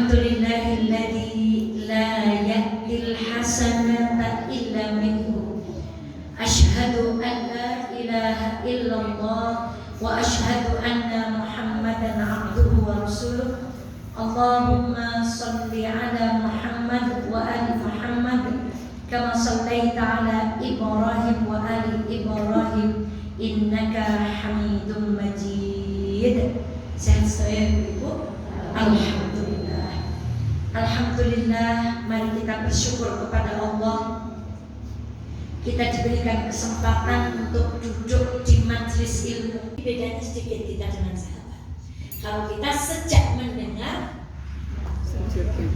Alhamdulillahilladzi la ya'til hasanata illa minhu. Asyhadu an la ilaha illallah wa asyhadu anna Muhammadan abduhu wa rasuluh. Allahumma salli ala Muhammad wa ali Muhammad kama sallaita ala Ibrahim wa ali Ibrahim innaka Hamidum Majid. Sehat saya Ibu? Alhamdulillah. Alhamdulillah, mari kita bersyukur kepada Allah. Kita diberikan kesempatan untuk duduk di majelis ilmu. Bedanya sedikit kita dengan sahabat. Kalau kita sejak mendengar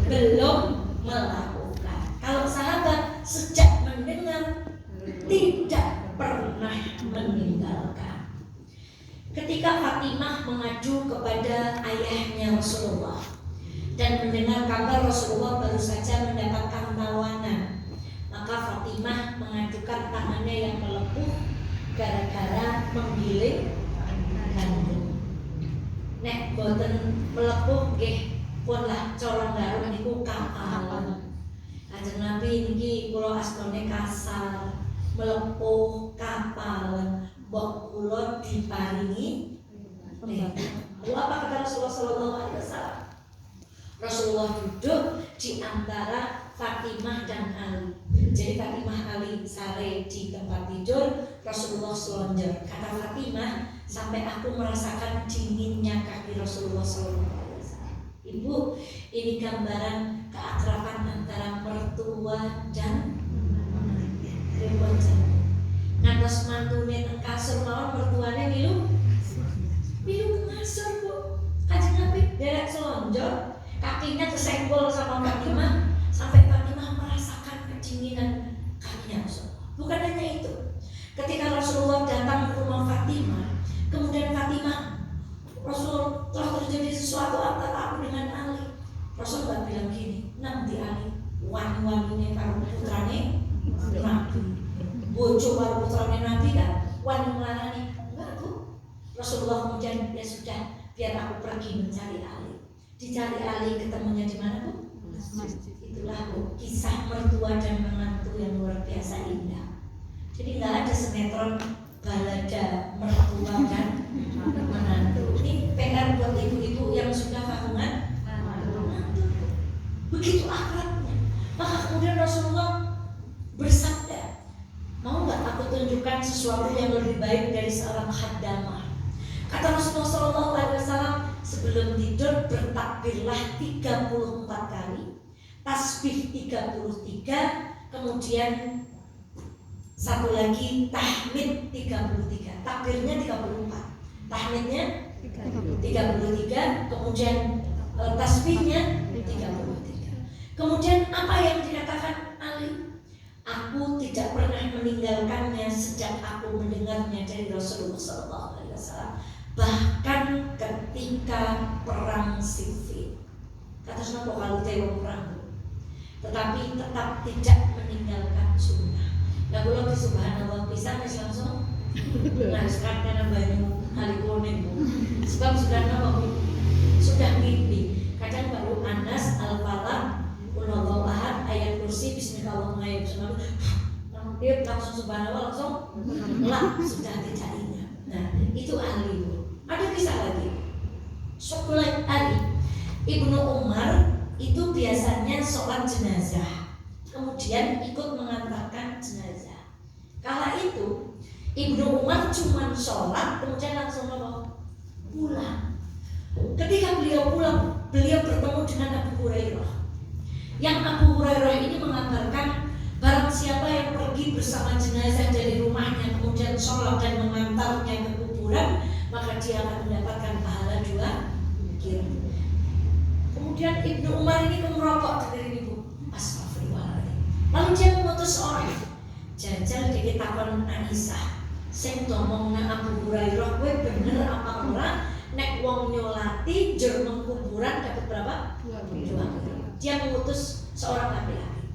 belum melakukan. Kalau sahabat sejak mendengar tidak pernah meninggalkan. Ketika Fatimah mengadu kepada ayahnya Rasulullah dan mendengar kabar Rasulullah baru saja mendapatkan tawanan, maka Fatimah mengadukan tangannya yang melepuh gara-gara menggiling gandum. Nek boten melepuh nggih pun lah colong garu niku kapal. Kanjeng Nabi niki kula astane kasar, melepuh kapal, mbok kula diparingi. Apa kata Rasulullah sallallahu alaihi wasallam? Rasulullah duduk di antara Fatimah dan Ali. Jadi Fatimah Ali sare di tempat tidur, Rasulullah selonjor. Kata Fatimah, sampai aku merasakan dinginnya kaki Rasulullah sallallahu alaihi wasallam. Ibu, ini gambaran keakraban antara mertua dan menantu. Ngantos mantune teng kasur mawon mertuane milu kasur, Bu. Kanjeng Nabi derek selonjor, kakinya kesenggol sama Fatimah sampai Fatimah merasakan kedinginan kakinya Rasulullah. Bukan hanya itu, ketika Rasulullah datang ke rumah Fatimah, kemudian Fatimah, Rasul telah terjadi sesuatu antara aku dengan Ali. Rasul nggak bilang gini, nanti Ali wani-waninya karo putrane Nabi, bojo karo putrane Nabi kan wani melarani. Enggak, Bu. Rasulullah kemudian, ya sudah, biar aku pergi mencari Ali. Dicari Ali, ketemunya di mana, Bu? Masjid. Itulah, Bu, kisah mertua dan menantu yang luar biasa indah. Jadi nggak ada sinetron balada mertua dan menantu. Ini PR buat ibu-ibu yang sudah kandungan menantu. Begitu akrabnya. Maka kemudian Rasulullah bersabda, mau nggak aku tunjukkan sesuatu yang lebih baik dari seorang khaddamah? Kata Rasulullah SAW, sebelum tidur bertakbirlah 34 kali, tasbih 33, kemudian satu lagi tahmid 33, takbirnya 34, tahmidnya 33, kemudian tasbihnya 33. Kemudian apa yang dikatakan Ali? Aku tidak pernah meninggalkannya sejak aku mendengarnya dari Rasulullah SAW. Bahkan ketika perang Siffin, kata Nabi kalau tewa perang, tetapi tetap tidak meninggalkan sunnah. Ya kalau di subhanallah bisa langsung melanjutkan karena banyu kali kuning, sebab sudah mimpi. Kadang baru Anas al-Falaq Qulhuwallahu ahad ayat kursi bismillahirrahmanirrahim, dia langsung subhanallah langsung lah sudah tidak ingat. Nah itu ahli. Ada kisah lagi. Suatu hari Ibnu Umar itu biasanya sholat jenazah, kemudian ikut mengantarkan jenazah. Kala itu Ibnu Umar cuma sholat, kemudian langsung pulang. Ketika beliau pulang, beliau bertemu dengan Abu Hurairah. Yang Abu Hurairah ini mengabarkan, barang siapa yang pergi bersama jenazah dari rumahnya, kemudian sholat dan mengantarnya ke kuburan, maka dia akan mendapatkan pahala 2 kira. Kemudian Ibnu Umar ini merokok dari ibu. Astagfirullahaladzim. Lalu dia mengutus orang, jajal dikit takon Aisyah, sing ngomongna Abu Hurairah, kowe bener apa ora nek wong nyolati jero nang kuburan dapat berapa? 2 kira. Dia mengutus seorang laki-laki.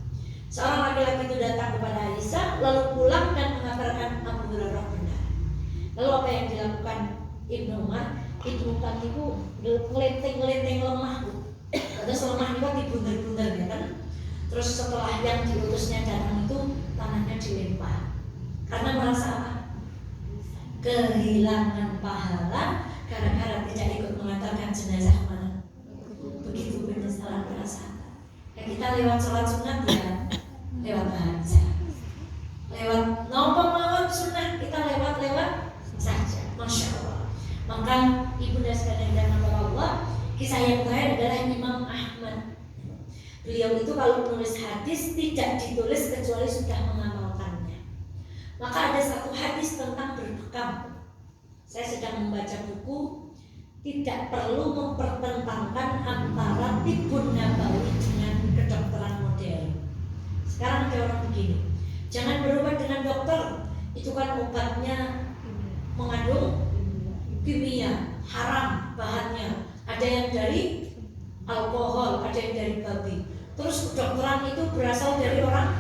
Seorang laki-laki itu datang kepada Aisyah, lalu pulang dan mengabarkan Abu Hurairah benar. Lalu apa yang dilakukan Ibnu Umar? Ibnu Umar itu ngelenteng lemah, terus lemah Terus setelah yang diutusnya datang itu tanahnya dilempar. Karena merasa apa? Kehilangan pahala gara-gara tidak ikut mengantarkan jenazah mana. Begitu penyesalan merasakan. Kita lewat sholat sunat ya, lewat bahasa, lewat nopo mawon sunat kita lewat saja, masya Allah. Maka ibunda sekalian dan nama Allah, kisah yang terakhir adalah Imam Ahmad. Beliau itu kalau menulis hadis tidak ditulis kecuali sudah mengamalkannya. Maka ada satu hadis tentang berbekam. Saya sedang membaca buku, tidak perlu mempertentangkan antara tibun nabawi dengan kedokteran modern. Sekarang ada orang begini, jangan berobat dengan dokter, itu kan obatnya mengandung kimia, haram bahannya. Ada yang dari alkohol, ada yang dari babi. Terus kedokteran itu berasal dari orang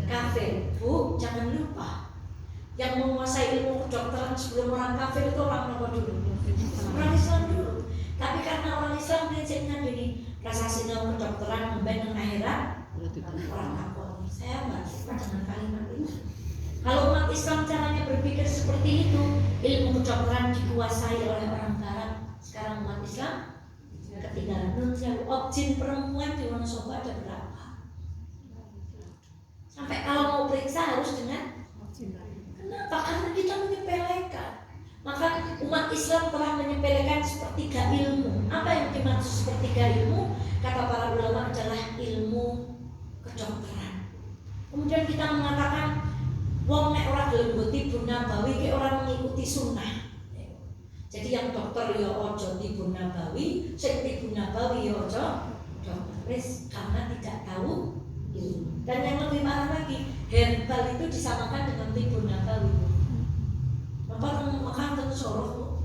kafir. Bu, jangan lupa, yang menguasai ilmu kedokteran sebelum orang kafir itu orang apa dulu? Orang Islam dulu. Tapi karena orang Islam prinsipnya gini, rasa sinau kedokteran membenang akhirat orang takut. Saya nggak suka dengan kalimat ini. Kalau umat Islam caranya berpikir seperti itu, ilmu kedokteran dikuasai oleh orang Barat. Sekarang umat Islam ketinggalan. Objin perempuan di Wonosobo ada berapa? Sampai kalau mau periksa harus dengan. Kenapa? Karena kita menyepelekan. Maka umat Islam telah menyepelekan sepertiga ilmu. Apa yang dimaksud sepertiga ilmu? Kata para ulama adalah ilmu kedokteran. Kemudian kita mengatakan wong nek ora gelem tibun nabawi ki ora mengikuti sunnah. Jadi yang dokter ya ojo tibun nabawi, sing tibun nabawi ya ojo dokter, karena tidak tahu ilmu. Dan yang lebih parah lagi, herbal itu disamakan dengan tibun nabawi. Bapak makan tentu soroh.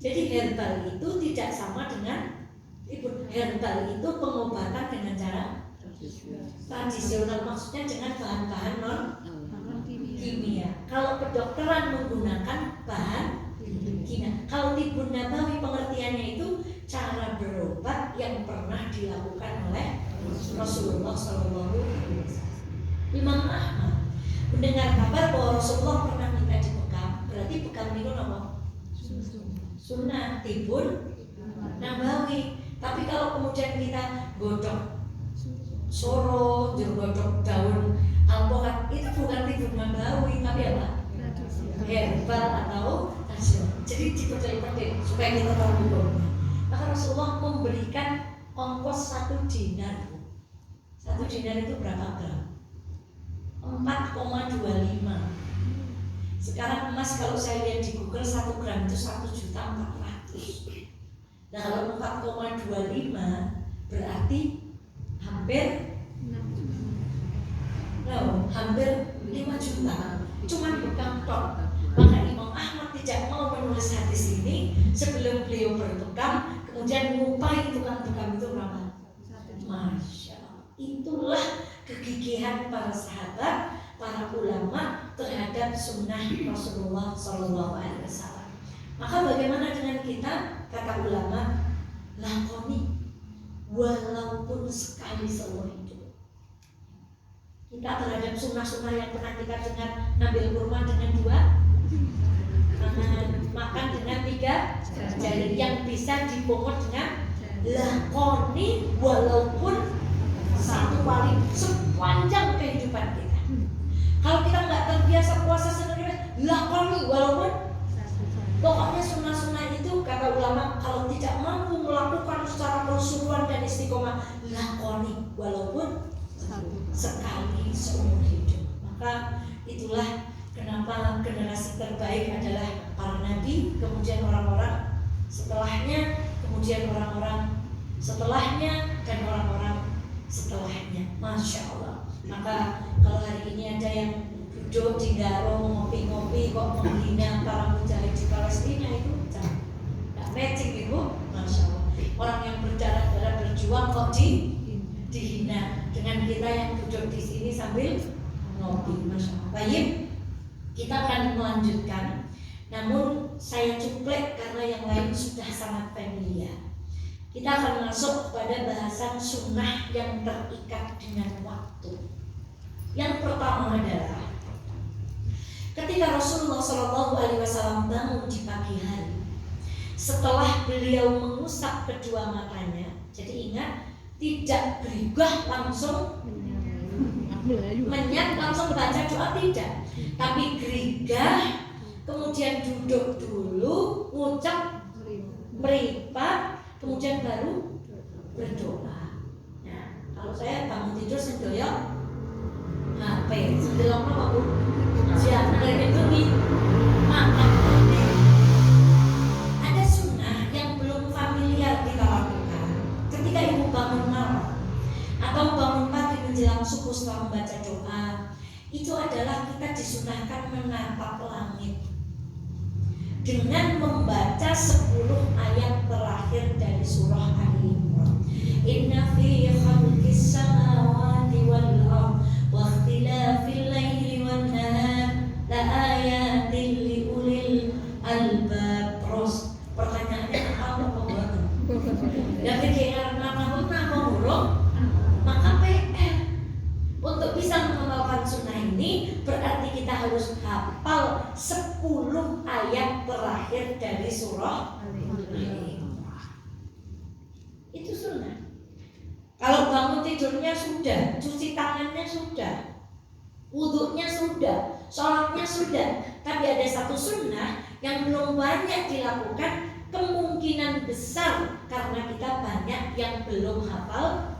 Jadi herbal itu tidak sama dengan tibun. Herbal itu pengobatan dengan cara tradisional, maksudnya dengan bahan-bahan non kimia. Kalau kedokteran menggunakan bahan kimia. Kalau tibun nabawi pengertiannya itu cara berobat yang pernah dilakukan oleh Rasulullah SAW. Imam Ahmad mendengar kabar bahwa Rasulullah pernah minta dibekam. Berarti bekam itu apa? Sunnah tibun nabawi. Tapi kalau kemudian kita godok soro, godok daun alpukat, itu bukan tibun nabawi, tapi apa? Herbal atau tradisional. Jadi dipercaya supaya kita tahu hukumnya. Maka Rasulullah memberikan ongkos 1 dinar. 1 dinar itu berapa gram? 4,25. Sekarang emas kalau saya lihat di Google 1 gram itu 1.400.000. Nah kalau 4,25 berarti hampir 5 juta. Cuman bekam tok. Maka Imam Ahmad tidak mau menulis hadis ini sebelum beliau berbekam, kemudian ngupai tukang bekam itu berapa? Masya Allah. Itulah kegigihan para sahabat, para ulama terhadap sunnah Rasulullah SAW. Maka bagaimana dengan kita? Kata ulama, lakoni walaupun sekali seumur hidup. Kita terhadap sunnah-sunnah yang pernah kita dengar, ngambil kurma dengan 2 makan dengan 3 jari, yang bisa dipungut dengan lakoni walaupun 1 kali sepanjang kehidupan kita. Kalau kita nggak terbiasa puasa sebenarnya lakoni walaupun, pokoknya sunnah-sunnah itu kata ulama kalau tidak mampu melakukan secara keseluruhan dan istiqomah, lakoni walaupun sekali seumur hidup. Maka itulah kenapa generasi terbaik adalah para nabi, kemudian orang-orang setelahnya, kemudian orang-orang setelahnya, dan orang-orang setelahnya. Masya Allah. Maka kalau hari ini ada yang duduk di Garo ngopi-ngopi kok menghina para mujahid di Palestina, itu tidak matching ibu. Masya Allah. Orang yang berdarah-darah berjuang kok dihina dengan kita yang duduk di sini sambil ngopi. Masya Allah. Baik, kita akan melanjutkan. Namun saya cuplek karena yang lain sudah sangat familiar. kita akan masuk pada bahasan sunnah yang terikat dengan waktu. Yang pertama adalah ketika Rasulullah SAW bangun di pagi hari, setelah beliau mengusap kedua matanya, jadi ingat, tidak berubah langsung menyat langsung baca doa, tidak, tapi gerigah, kemudian duduk dulu, ngucap, meripat, kemudian baru berdoa. Nah, kalau saya bangun tidur sendoyok HP, sendoyok apa Bu? Jangan itu nih makan. Ada sunnah yang belum familiar kita lakukan. Ketika ibu bangun malam atau bangun pagi menjelang subuh setelah membaca doa, itu adalah kita disunahkan menatap langit dengan membaca 10 ayat terakhir dari surah Ali Imran. Inna fi khalqis samawati wal ardh wa ikhtilafil laili wan nahar la ayatin li ulil albab. Terus pertanyaannya apa buat? Ya pikiran nama huruf maka PR. Untuk bisa mengamalkan sunnah ini berarti kita harus hafal 10 ayat terakhir dari surah Al-Imran. Itu sunnah. Kalau bangun tidurnya sudah, cuci tangannya sudah, wudhunya sudah, sholatnya sudah, tapi ada satu sunnah yang belum banyak dilakukan, kemungkinan besar karena kita banyak yang belum hafal.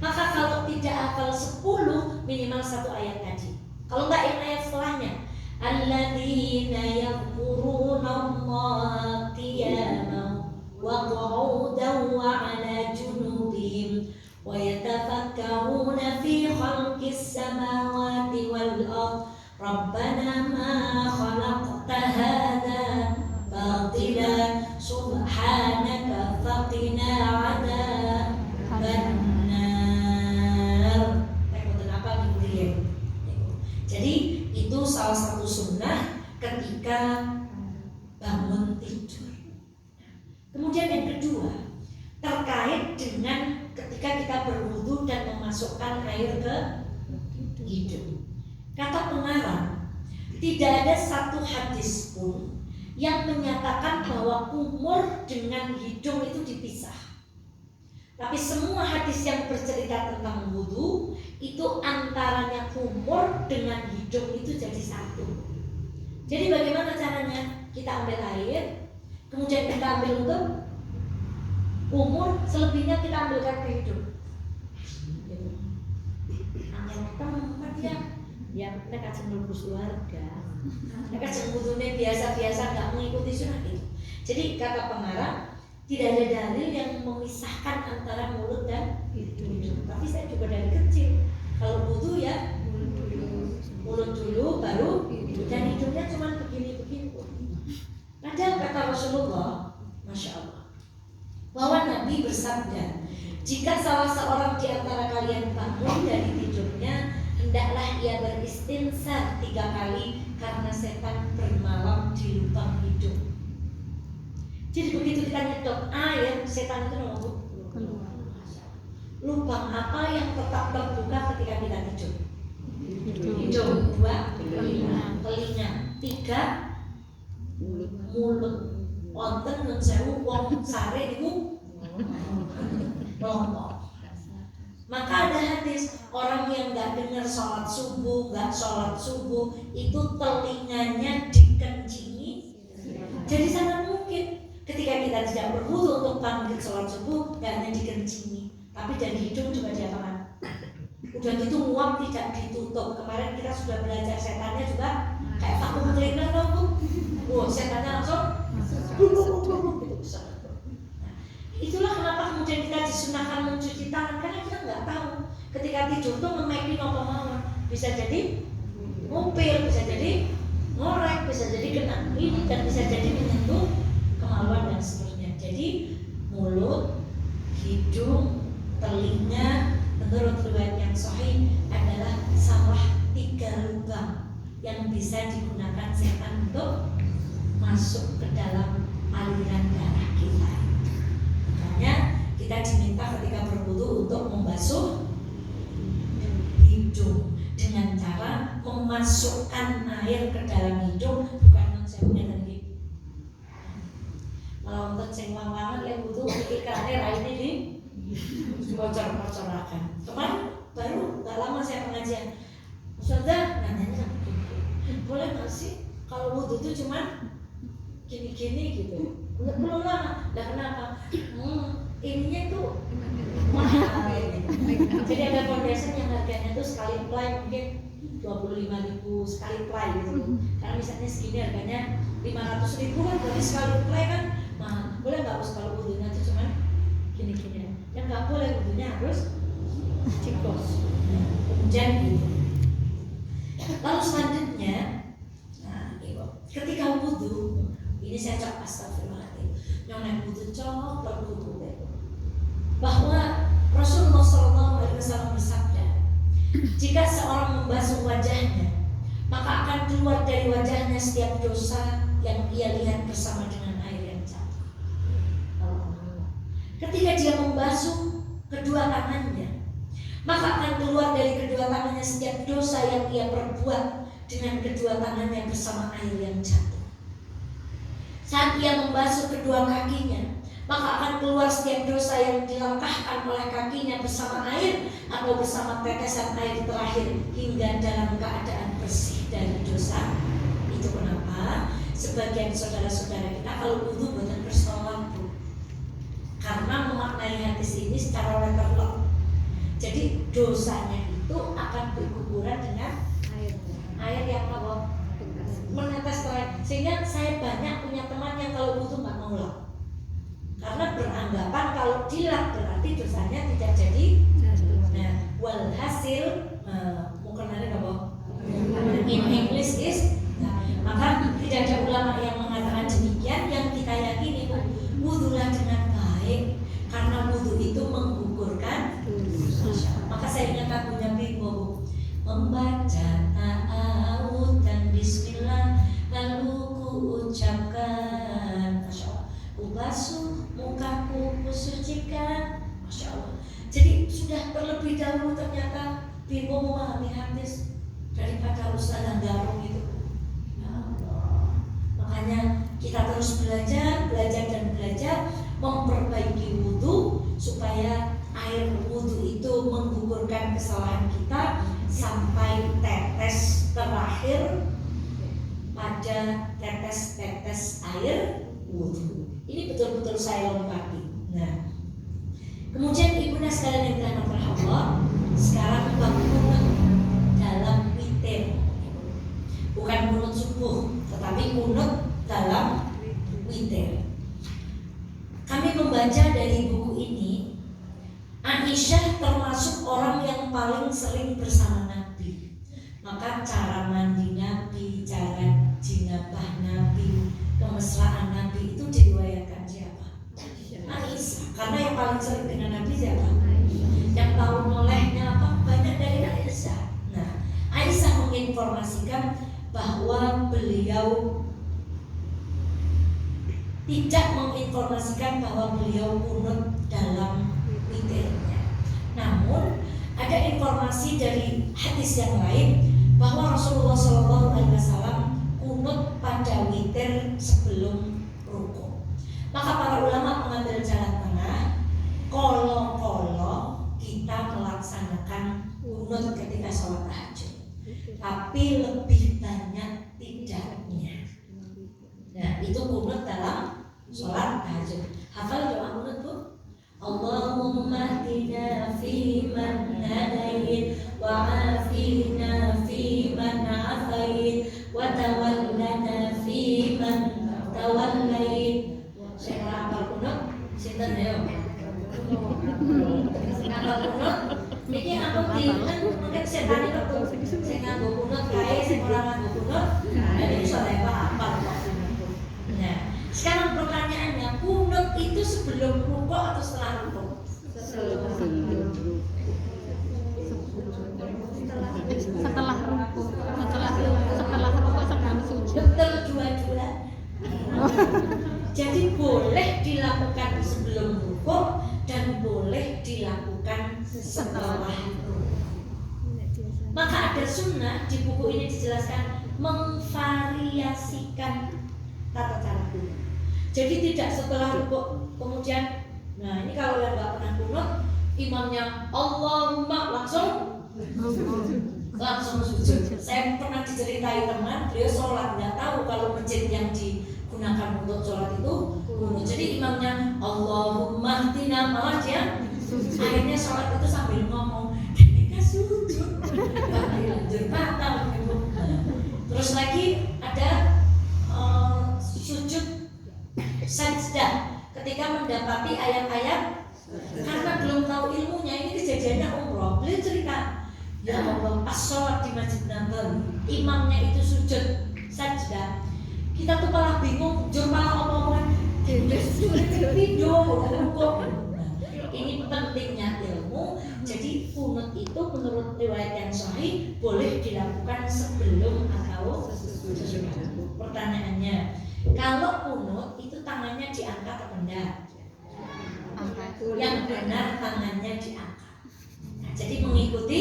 Maka kalau tidak hafal 10, minimal 1 ayat tadi. Kalau enggak yang ayat setelahnya, alladzina yadhkuruna Allaha qiyaman wa qu'udan wa 'ala junubihim wa yatafakkaruna fi khalqis samawati wal ardh rabbana ma khalaqta hadza batila subhanaka faqina 'adzaban. Jadi itu salah satu sunnah ketika bangun tidur. Kemudian yang kedua terkait dengan ketika kita berwudu dan memasukkan air ke hidung. Kata pengarang, tidak ada satu hadis pun yang menyatakan bahwa kumur dengan hidung itu dipisah. Tapi semua hadis yang bercerita tentang wudu itu antaranya kumur dengan hidung itu jadi satu. Jadi bagaimana caranya? Kita ambil air, kemudian kita ambil untuk kumur, selebihnya kita ambilkan ke hidung. Angin teman ya, kita kacang mlebu warga. Kita kacang wudune biasa-biasa, nggak mengikuti sunnah itu. Jadi kata pengarang, tidak ada dalil yang memisahkan antara mulut dan hidung. Tapi saya juga dari kecil, kalau wudu ya mulut dulu baru hidung, dan hidungnya cuma begini-begini. Padahal kata Rasulullah, Masya Allah, bahwa Nabi bersabda, jika salah seorang di antara kalian bangun dari tidurnya, hendaklah ia beristinsar 3 kali karena setan bermalam di lubang hidung. Jadi begitu kita nyedot air, setan itu nunggu. Lubang apa yang tetap terbuka ketika kita tidur? Hidung. 2, telinga. 3, mulut. Wonten nun sewu wong sare niku lompok. Maka ada hadis, orang yang nggak dengar sholat subuh, nggak sholat subuh, itu telinganya dikencingi. Jadi sangat mungkin ketika kita tidak berwudu untuk bangkit sholat subuh, nggak hanya dikencingi, tapi dari hidung juga diapakan. Udah gitu nguap tidak ditutup. Kemarin kita sudah belajar setannya juga kayak vacuum cleaner dong Bu. Wah, setannya langsung gitu. Itulah kenapa kemudian kita disunahkan mencuci tangan, karena kita nggak tahu ketika tidur tuh nge-mapping apa mawon. Bisa jadi ngupil, bisa jadi ngorek, bisa jadi kena ini, dan bisa jadi menyentuh kemaluan dan seterusnya. Jadi mulut, hidung, telinga menurut riwayat yang sahih adalah salah 3 lubang yang bisa digunakan setan untuk masuk ke dalam aliran darah kita. Makanya diminta ketika berwudu untuk membasuh hidung dengan cara memasukkan air ke dalam hidung, bukan non-semuanya tadi. Kalau untuk sing wangan yang wudu ikannya raine di bocor-bocorakan. Kemarin baru nggak lama saya pengajian, Ustazah nanya, boleh nggak sih kalau wudu itu cuma gini-gini gitu? Belum lama. Lah kenapa? Ininya tuh mahal. Jadi ada foundation yang harganya tuh sekali apply mungkin 25.000 sekali apply gitu. Karena misalnya segini harganya 500.000 kan, berarti sekali apply kan mahal. Boleh nggak Us kalau wudunya tuh cuma gini-gini? Yang nggak boleh wudunya harus cikos. Kemudian gitu. Lalu selanjutnya, nah ibu, ketika wudu ini saya cak astagfirullahaladzim, nyonya wudu cok berwudu bahwa Rasulullah SAW bersabda, jika seorang membasuh wajahnya, maka akan keluar dari wajahnya setiap dosa yang ia lihat bersama dengan air yang jatuh. Ketika dia membasuh kedua tangannya, maka akan keluar dari kedua tangannya setiap dosa yang ia perbuat dengan kedua tangannya bersama air yang jatuh. Saat ia membasuh kedua kakinya, maka akan keluar setiap dosa yang dilangkahkan oleh kakinya bersama air atau bersama tetesan air terakhir hingga dalam keadaan bersih dari dosa. Itu kenapa sebagian saudara-saudara kita kalau wudu buatan kristol lampu, karena memaknai hadis ini secara letterlock. Jadi dosanya itu akan berguguran dengan air yang menetes terakhir. Sehingga saya banyak punya teman yang kalau wudu nggak mau lap, karena beranggapan kalau dilap berarti dosanya tidak jadi. Nah, walhasil mukanya apa? In English is, maka tidak ada ulama yang mengatakan demikian. Yang kita yakini wudulah dengan baik, karena wudu itu menggugurkan. Maka saya ingat lagunya Bimbo, membaca ta'awud dan bismillah lalu ku ucapkan, Masya Allah, ku basuh mukaku, ku sucikan, Masya Allah. Jadi sudah terlebih dahulu ternyata Bimbo memahami hadis daripada Ustaz Garung itu. Ya Allah. Makanya kita terus belajar dan belajar memperbaiki wudu supaya air wudu itu menggugurkan kesalahan kita sampai tetes terakhir pada tetes-tetes air wudu. Ini betul-betul saya lompati. Nah, kemudian ibunda sekalian yang dirahmati Allah, sekarang bangun dalam witir, bukan kunut subuh, tetapi kunut dalam witir. Kami membaca dari buku ini, Aisyah termasuk orang yang paling sering bersama Nabi. Maka cara mandi Nabi, cara jinabah Nabi, kemesraan Nabi itu diriwayatkan siapa? Aisyah. Karena yang paling sering dengan Nabi siapa? Yang tahu nolehnya apa? Banyak dari Aisyah. Nah, Aisyah menginformasikan bahwa beliau tidak menginformasikan bahwa beliau kunut dalam witirnya. Namun ada informasi dari hadis yang lain bahwa Rasulullah SAW kunut pada witir sebelum rukuk. Maka para ulama mengambil jalan tengah, kolo kita melaksanakan kunut ketika sholat tahajud, tapi lebih banyak tidaknya. Nah, itu kunut dalam sholat tahajud. Hafal doa kunut Bu? Allahumma hdina fiman hadait wa afina fiman afait wa tawallana fiman tawallait. Saya hafal kunut sinten ya? Hafal kunut niki aku dinten mungkin setan itu sing nganggo kunut kae sing ora nganggo kunut. Nah, ini soalnya hafal. Nah, sekarang pertanyaannya, kunut itu sebelum rukuk atau setelah rukuk? Setelah rukuk, setelah rukuk sebelum sujud. Betul, dua-dua. Jadi boleh dilakukan sebelum rukuk dan boleh dilakukan setelah rukuk. Maka ada sunnah di buku ini dijelaskan memvariasikan tata cara kunut. Jadi tidak setelah rukuk kemudian, nah ini kalau yang nggak pernah kunut, imamnya Allahumma langsung sujud. Saya pernah diceritai teman, beliau sholat nggak tahu kalau masjid yang digunakan untuk sholat itu kunut. Jadi imamnya Allahumma hdina, malah dia akhirnya sholat itu sambil ngomong, ketika sujud, lanjut batal. Terus lagi ada sujud sajdah ketika mendapati ayat-ayat karena belum tahu ilmunya. Ini kejadiannya umroh. Beliau cerita, ya Allah, pas sholat di Masjid Nabawi, imamnya itu sujud sajdah, kita tuh malah bingung, jur malah omongan video. Ini pentingnya ilmu. Jadi kunut itu menurut riwayat yang sahih boleh dilakukan sebelum atau sesudah. Pertanyaannya, kalau kunut itu tangannya diangkat atau enggak? Yang benar tangannya diangkat. Nah, jadi mengikuti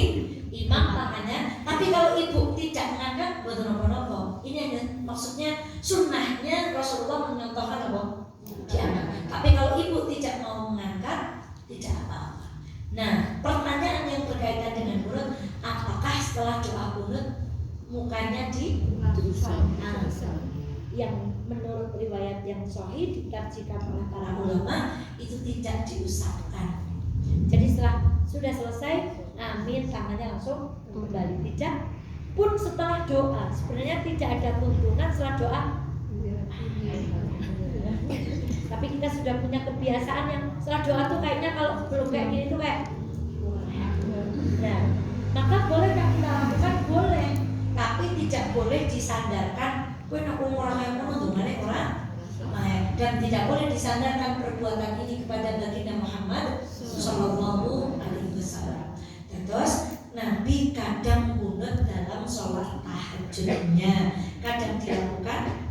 imam tangannya. Tapi kalau ibu tidak mengangkat, buat nopo-nopo. Ini hanya maksudnya sunnahnya Rasulullah menyontohkan apa? Diangkat. Tapi kalau ibu tidak mau mengangkat, tidak apa-apa. Nah, pertanyaan yang berkaitan dengan kunut, apakah setelah doa kunut mukanya yang menurut riwayat yang sahih dikajikan oleh para ulama itu tidak diusapkan. Jadi setelah sudah selesai, amin, tangannya langsung kembali. Tidak pun setelah doa, sebenarnya tidak ada tuntunan setelah doa. Tapi kita sudah punya kebiasaan yang setelah doa tuh kayaknya kalau belum kayak gini tuh kayak, nah, maka boleh kan kita lakukan, boleh, tapi tidak boleh disandarkan. Kue nak orang yang menuntung orang, dan tidak boleh disandarkan perbuatan ini kepada baginda Muhammad Sallallahu Alaihi Wasallam. Terus Nabi kadang kunut dalam sholat tahajudnya, kadang dilakukan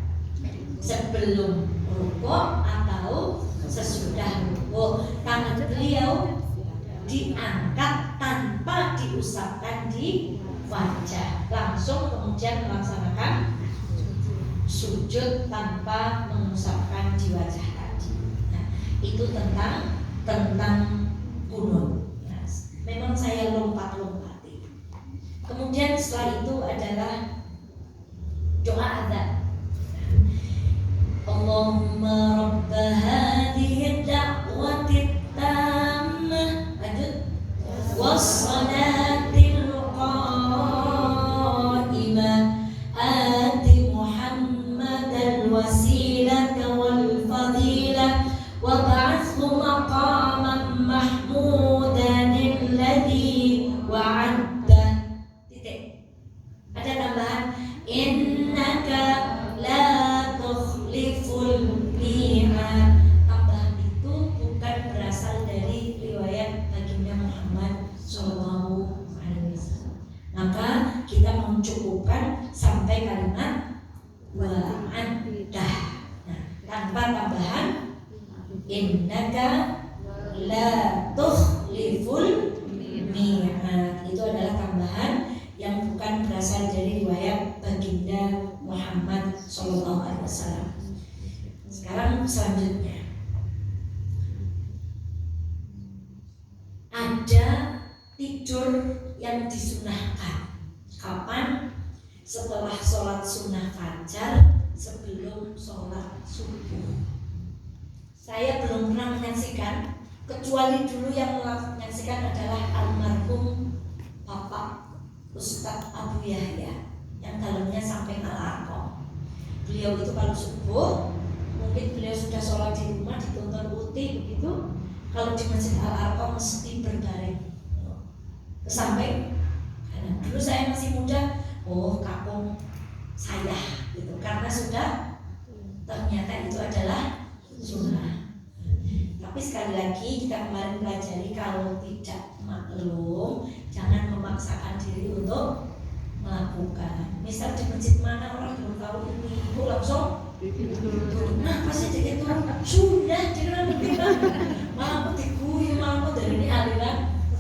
sebelum rukuk atau sesudah rukuk. Tangan beliau diangkat tanpa diusapkan di wajah, langsung kemudian melaksanakan sujud tanpa mengusapkan di wajah tadi. Nah, itu tentang kunut. Nah, memang saya lompat-lompati. Kemudian setelah itu adalah doa adzan. Allahumma rabb hadhihi ad-da'wati tammah, lanjut, was-salatil qa'imah, ati Muhammadal wasilata wal fadilah wa ba'athu maqaman mahmudan alladhi wa'adta. Titik. Ada tambahan, innaka la tukhliful mi'ad. Tambahan itu bukan berasal dari riwayat baginda Muhammad Sallallahu Alaihi Wasallam. Maka kita mencukupkan sampai kalimat wa'adta. Nah, tanpa tambahan innaka la tukhliful mi'ad. Itu adalah tambahan yang bukan berasal dari riwayat baginda Muhammad Sallallahu Alaihi Wasallam. Sekarang selanjutnya ada tidur yang disunahkan. Kapan? Setelah sholat sunnah fajar, sebelum sholat subuh. Saya belum pernah menyaksikan, kecuali dulu yang menyaksikan adalah almarhum Bapak Ustadz Abu Yahya yang dalamnya sampai Al-Arqam. Beliau itu kalau subuh, mungkin beliau sudah sholat di rumah dituntun putih begitu. Kalau di Masjid Al-Arqam mesti berbaring sampai. Dulu saya masih muda, oh kampung saya gitu, karena sudah ternyata itu adalah sunnah. Tapi sekali lagi kita kemarin pelajari, kalau tidak maklum jangan memaksakan diri untuk melakukan. Misal di masjid mana orang belum tahu ini, ibu langsung nah pasti itu sudah jangan begitu, malah diguyu, malah dari ini aliran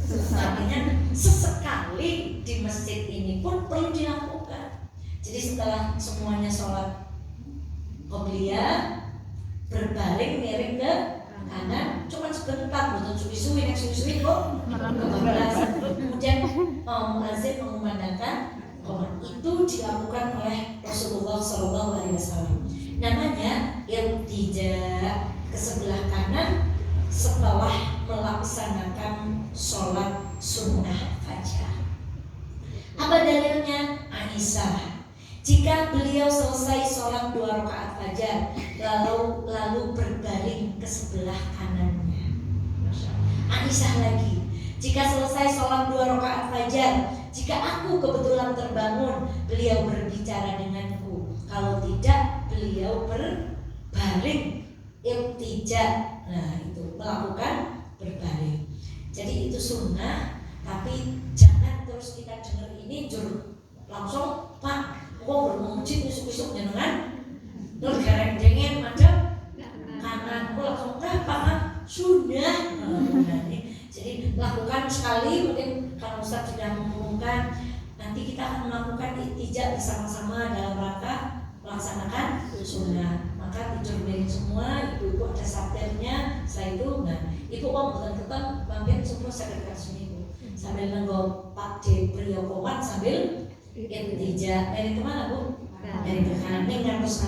Artinya sesekali di masjid ini pun perlu dilakukan. Jadi setelah semuanya sholat qobliyah, berbalik miring ke kanan, cuma sebentar, betul suwi-suwi kok kebablasan. Kemudian muadzin mengumandangkan itu dilakukan oleh Rasulullah SAW. Namanya iltija ke sebelah kanan setelah melaksanakan sholat sunnah fajar. Apa dalilnya? Aisyah, jika beliau selesai sholat 2 rakaat fajar lalu berbaring ke sebelah kanannya. Aisyah lagi, jika selesai sholat 2 rakaat fajar, jika aku kebetulan terbangun, beliau berbicara denganku. Kalau tidak, beliau berbaring iltija. Nah, itu melakukan berbaring. Jadi itu sunnah, tapi jangan terus kita dengar ini langsung Pak, kok bermuji isuk-isuk jenengan terus gareng-jengen macam kanan, kok langsung Pak sudah. Jadi lakukan sekali, mungkin kalau Ustaz sudah mengumumkan nanti kita akan melakukan iltija bersama-sama dalam rangka melaksanakan sunnah. Maka tidur miring semua, ibu-ibu ada sabternya. Setelah itu, nah ibu kok bukan mampir semua sekretariat sini sambil nengok Pak D Priyokoman sambil iltija. Dari kemana Bu? Dari ke kanan, ngantos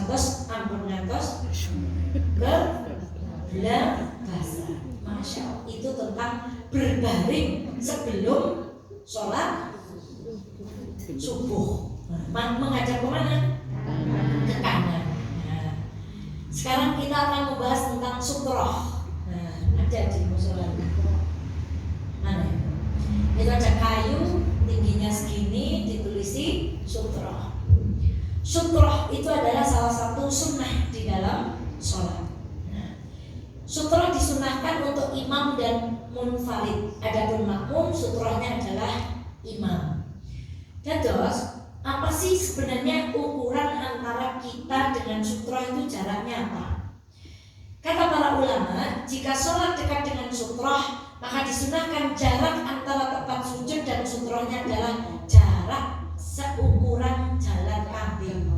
ampun ngantos ke belah basah. Masya Allah, itu tentang berbaring sebelum sholat subuh. Menghadap kemana? Ke kanan. Nah, sekarang kita akan membahas tentang sutroh. Nah, ada di musola. Mana? Itu ada kayu tingginya segini, ditulisi sutroh. Sutroh itu adalah salah satu sunnah di dalam sholat. Sutroh disunahkan untuk imam dan munfarid. Adapun makmum, sutrohnya adalah imam. Terus, apa sih sebenarnya ukuran antara kita dengan sutroh itu jaraknya apa? Kata para ulama, jika sholat dekat dengan sutroh, maka disunahkan jarak antara tempat sujud dan sutrohnya adalah jarak seukuran jalan kambing.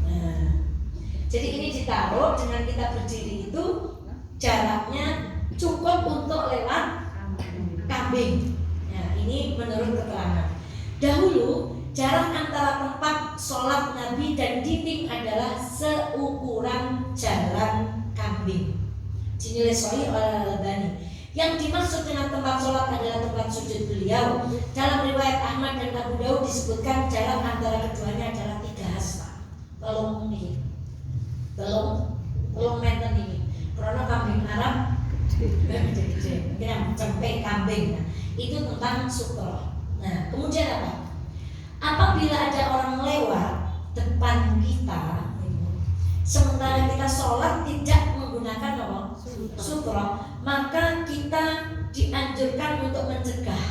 Nah, jadi ini ditaruh dengan kita berdiri itu jaraknya cukup untuk lewat kambing. Nah, ini menurut keterangan. Dahulu jarak antara tempat sholat Nabi dan dinding adalah seukuran jalan kambing. Dinilai sahih oleh Al-Albani. Yang dimaksud dengan tempat sholat adalah tempat sujud beliau. Dalam riwayat Ahmad dan Abu Daud disebutkan jarak antara keduanya adalah 3 hasta. Tolong meter ini. Karena kambing Arab gede-gede, mungkin cempek kambing. Nah, itu tentang sutroh. Nah, kemudian apa? Apabila ada orang lewat depan kita, sementara kita sholat tidak menggunakan apa? Sutroh, maka kita dianjurkan untuk mencegah.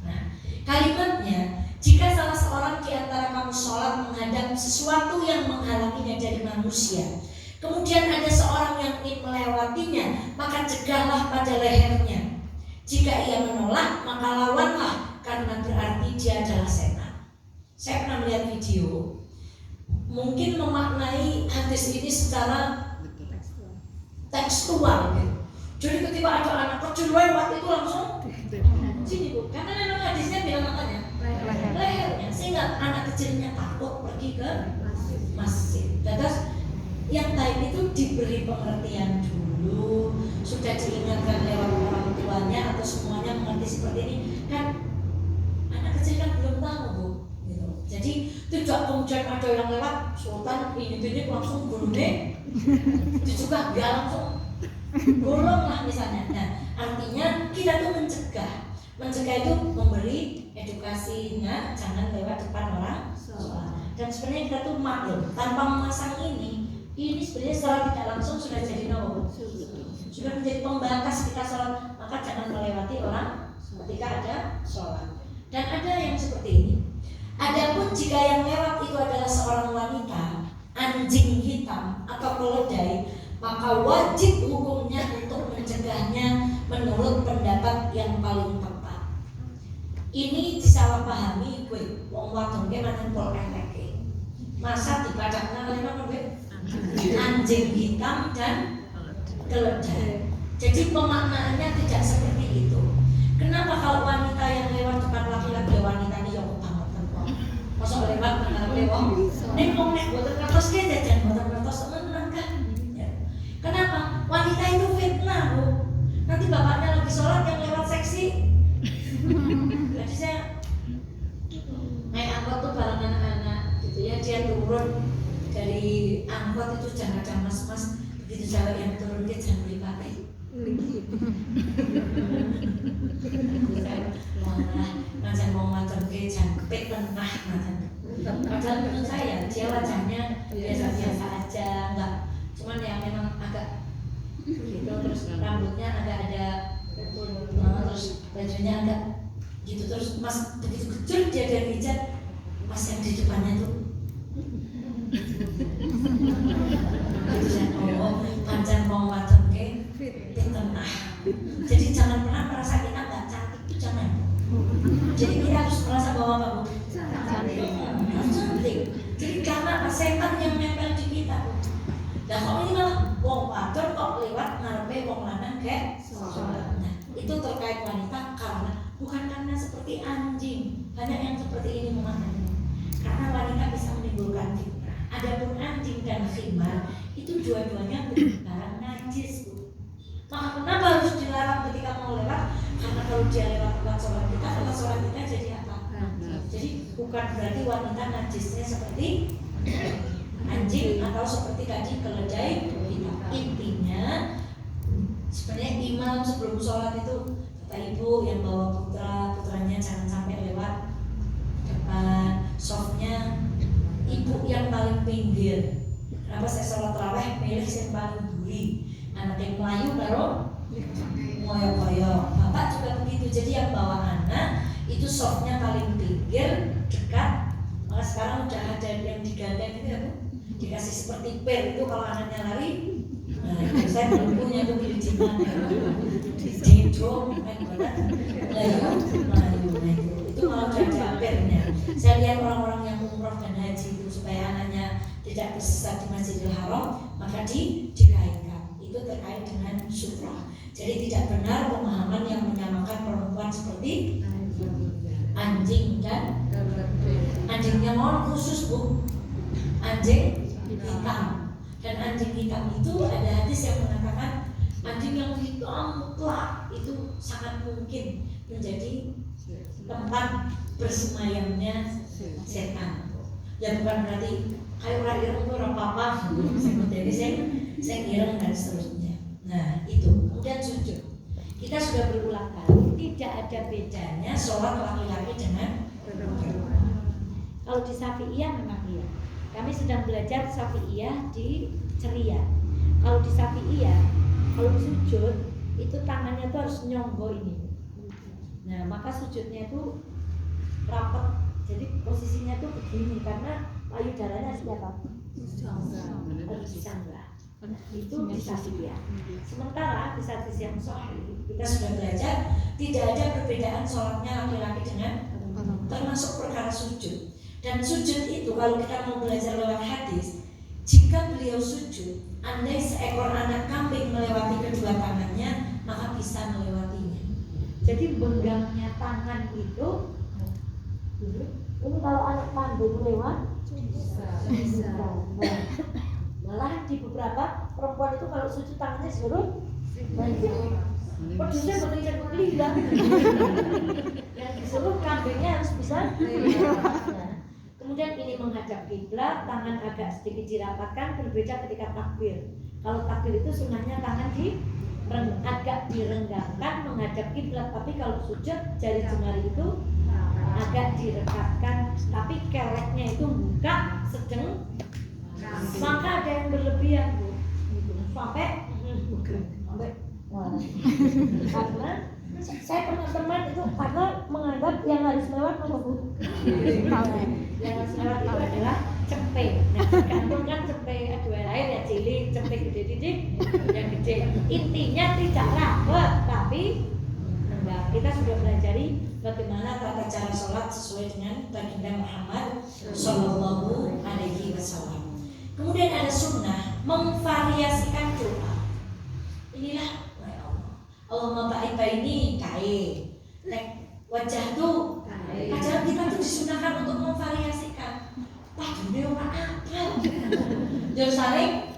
Nah, kalimatnya, jika salah seorang di antara kamu sholat menghadap sesuatu yang menghalanginya dari manusia, kemudian ada seorang yang ingin melewatinya, maka cegahlah pada lehernya. Jika ia menolak, maka lawanlah, karena berarti dia adalah setan. Saya pernah melihat video, mungkin memaknai hadis ini secara tekstual. Jadi ketika ada anak kecil lewat itu langsung sini Bu, karena memang hadisnya bilang makanya lehernya, sehingga anak kecilnya takut pergi ke masjid. Terus yang lain itu diberi pengertian dulu, sudah diingatkan lewat orang tuanya atau semuanya mengerti seperti ini. Kan anak kecil kan belum tahu Bu, gitu. Jadi tidak kemudian ada yang lewat sultan ini langsung gulune, itu juga dia langsung golong lah misalnya. Nah, artinya kita tuh mencegah itu memberi edukasi, nah, jangan lewat depan orang sholat. Dan sebenarnya kita tuh maklum tanpa memasang ini sebenarnya secara tidak langsung sudah jadi sudah menjadi pembatas kita sholat. Maka jangan melewati orang ketika ada sholat. Dan ada yang seperti ini. Adapun jika yang lewat itu adalah seorang wanita, anjing hitam atau keledai, maka wajib hukumnya untuk mencegahnya menurut pendapat yang paling tepat. Ini disalahpahami gue, wong wadon ke mantan pol eleke. Masa dipadakna oleh apa gue? Anjing hitam dan keledai. Jadi pemaknaannya tidak seperti itu. Kenapa kalau wanita yang lewat depan laki-laki wanita ini yang banget kan? Masa lewat mengarep lewat? Nek wong nek boten kertas ke jajan boten kertas menang kan? Ya. Kenapa? Wanita itu fitnah, Bu. Nanti bapaknya lagi sholat yang lewat seksi. Jadi saya naik angkot tuh bareng anak-anak gitu ya, dia turun dari angkot itu jangan ada mas-mas, begitu cewek yang turun dia jangan beli pakai. Malah macam mau macam dia jangan kepek tenah macam. Padahal menurut saya dia wajahnya biasa-biasa aja, enggak, cuman ya memang agak gitu, terus rambutnya agak ada, terus bajunya agak gitu, terus pas begitu kecil dia dari hijab, pas yang di depannya tuh gitu ya, oh pancen mau macam ke tengah. Jadi jangan pernah merasa kita nggak cantik, itu jangan. Jadi kita harus merasa bahwa apa, Bu? Cantik. Jadi karena apa? Setan yang nempel di kita. Dan kalau ini malah wong wadon kok lewat ngarepe wong lanang kayak sholat. Nah, itu terkait wanita karena bukan karena seperti anjing. Banyak yang seperti ini memaknai. Karena wanita bisa menimbulkan fitnah. Adapun anjing dan khimar itu dua-duanya barang najis, Bu. Maka kenapa harus dilarang ketika mau lewat? Karena kalau dia lewat tempat sholat kita jadi apa? Jadi bukan berarti wanita najisnya seperti anjing atau seperti tadi keledai. Intinya sebenarnya imam sebelum sholat itu kata ibu yang bawa putranya jangan sampai lewat depan softnya, ibu yang paling pinggir. Kenapa saya sholat tarawih milih yang paling buri, anak yang Melayu baru moyo-moyo. Bapak juga begitu, jadi yang bawa anak itu softnya paling pinggir dekat. Maka sekarang udah ada yang digandeng itu ya, Bu, dikasih seperti per itu kalau anaknya lari. Nah, itu saya belum punya tuh di Jiman, di Jom, Melayu. Nah itu malah udah ada pernya. Saya lihat orang-orang yang umroh dan haji itu supaya anaknya tidak tersesat di Masjidil Haram, maka dikaitkan. Itu terkait dengan syufrah. Jadi tidak benar pemahaman yang menyamakan perempuan seperti anjing dan anjingnya mohon khusus, Bu, anjing hitam. Dan anjing hitam itu ada hadis yang mengatakan anjing yang hitam mutlak itu sangat mungkin menjadi tempat bersemayamnya setan. Ya bukan berarti kayak orang ireng itu orang apa, jadi saya ireng dan seterusnya. Nah itu, kemudian sujud. Kita sudah berulang kali tidak ada bedanya sholat laki-laki dengan perempuan. Kalau di Syafi'iyah memang iya. Kami sedang belajar Syafi'iyah di Ceria. Kalau di Syafi'iyah, kalau sujud itu tangannya tuh harus nyonggo ini. Nah maka sujudnya itu rapat. Jadi posisinya tuh begini karena payudaranya harus apa? Harus disanggah. Itu di Syafi'iyah. Sementara di hadis yang sahih kita sudah belajar tidak ada perbedaan sholatnya laki-laki dengan termasuk perkara sujud. Dan sujud itu kalau kita mau belajar lewat hadis, jika beliau sujud, andai seekor anak kambing melewati kedua tangannya, maka bisa melewatinya. Jadi benggangnya tangan itu, ini kalau anak kambing lewat, bisa. Malah di beberapa perempuan itu kalau sujud tangannya disuruh pedusnya berlihat yang disuruh kambingnya harus bisa. Kemudian ini menghadap kiblat, tangan agak sedikit dirapatkan, berbeda ketika takbir. Kalau takbir itu sunnahnya tangan agak direnggangkan menghadap kiblat, tapi kalau sujud jari jemari itu agak direkatkan, tapi kereknya itu buka sedang. Maka ada yang berlebihan, Bu, sampai karena saya pernah teman itu karena menganggap yang harus lewat apa, Bu? Yang harus lewat itu adalah cempe. Nah, tergantung kan cempe dua lain ya, cilik, cempe gede-gede, yang gede. Intinya tidak lambat, tapi enggak. Kita sudah pelajari bagaimana tata cara sholat sesuai dengan baginda Muhammad Sallallahu Alaihi Wasallam. Kemudian ada sunnah memvariasikan doa. Inilah Allahumma ba'id baini kae. Wajah tuh kadang kita tuh disunahkan untuk memvariasikan. Padune ora apal. Yo saling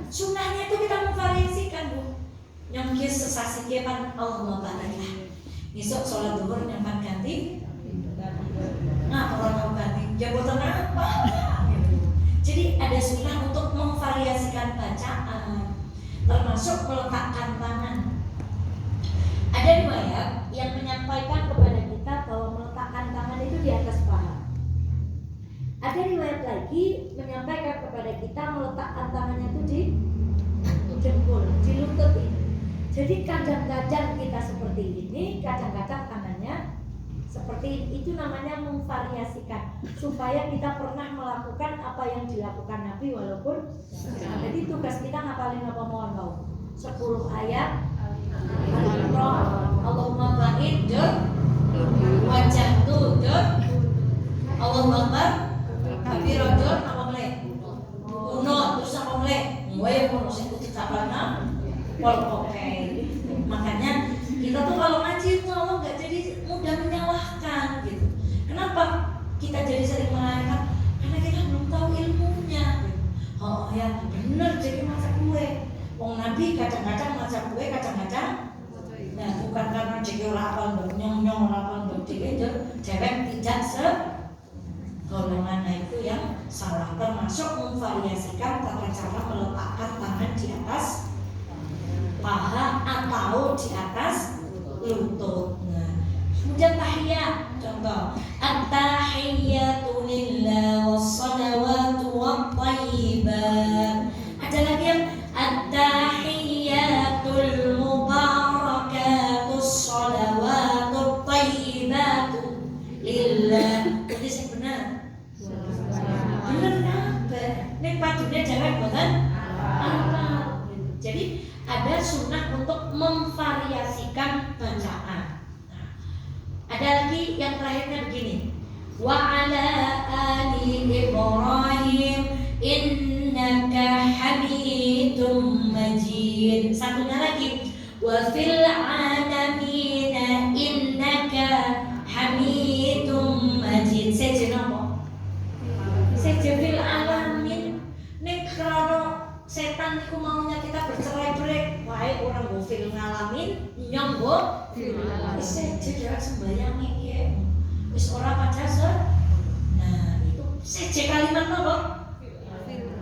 sunnahnya itu kita memvariasikan, Bu. Yang kis sesasi kepan Allahumma ba'id. Besok sholat zuhur nyampan ganti. Nah, orang ganti jabatan apa? Jadi ada sunnah untuk memvariasikan bacaan, termasuk meletakkan tangan. Ada riwayat yang menyampaikan kepada kita bahwa meletakkan tangan itu di atas paha. Ada riwayat lagi menyampaikan kepada kita meletakkan tangannya itu di jempol, di lutut ini. Jadi kadang-kadang kita seperti ini, kadang-kadang tangannya seperti itu. Namanya memvariasikan supaya kita pernah melakukan apa yang dilakukan Nabi walaupun jadi tugas kita ngapalin apa mohon kau 10 ayat Al-Qur'an. Allahumma ba'id wajah tuh Allahu Akbar kabira apa mulai kuno terus apa mulai wae kuno sing kucapana wal kokai. Makanya kita tuh kalau ngaji itu Allah nggak jadi mudah menyalahkan gitu. Kenapa kita jadi sering menyalahkan? Karena kita belum tahu ilmunya gitu. Oh ya bener jadi maca kue. Wong Nabi kadang-kadang maca kue, kadang-kadang nah bukan karena jadi ora apal nyong-nyong ora apal dhewe tidak segolongan. Nah itu yang salah, termasuk memvariasikan tata cara meletakkan tangan di atas paha atau di atas lutut. Nah, kemudian tahiyat, contoh at-tahiyyatu lillah was-salawatu wat-thayyibat. Ada lagi yang at-tahiyyatul mubarakatus salawatut thayyibatu lillah. Jadi sing benar. Bener kabeh. Nek padune jangan boten apa. Jadi ada sunnah untuk memvariasikan bacaan. Nah, ada lagi yang terakhirnya begini. Wa ala ali Ibrahim innaka hamidum majid. Satunya lagi. Wa fil alamin innaka hamidum majid. Sejen apa? Sejen fil alamin. Nek krono setan itu maunya kita bercerai-berai, wae orang go fil ngalamin, nyong go fil ngalamin. Wis jadi sembayang iki. Wis ora pacasan. Nah, itu seje kalimat nopo?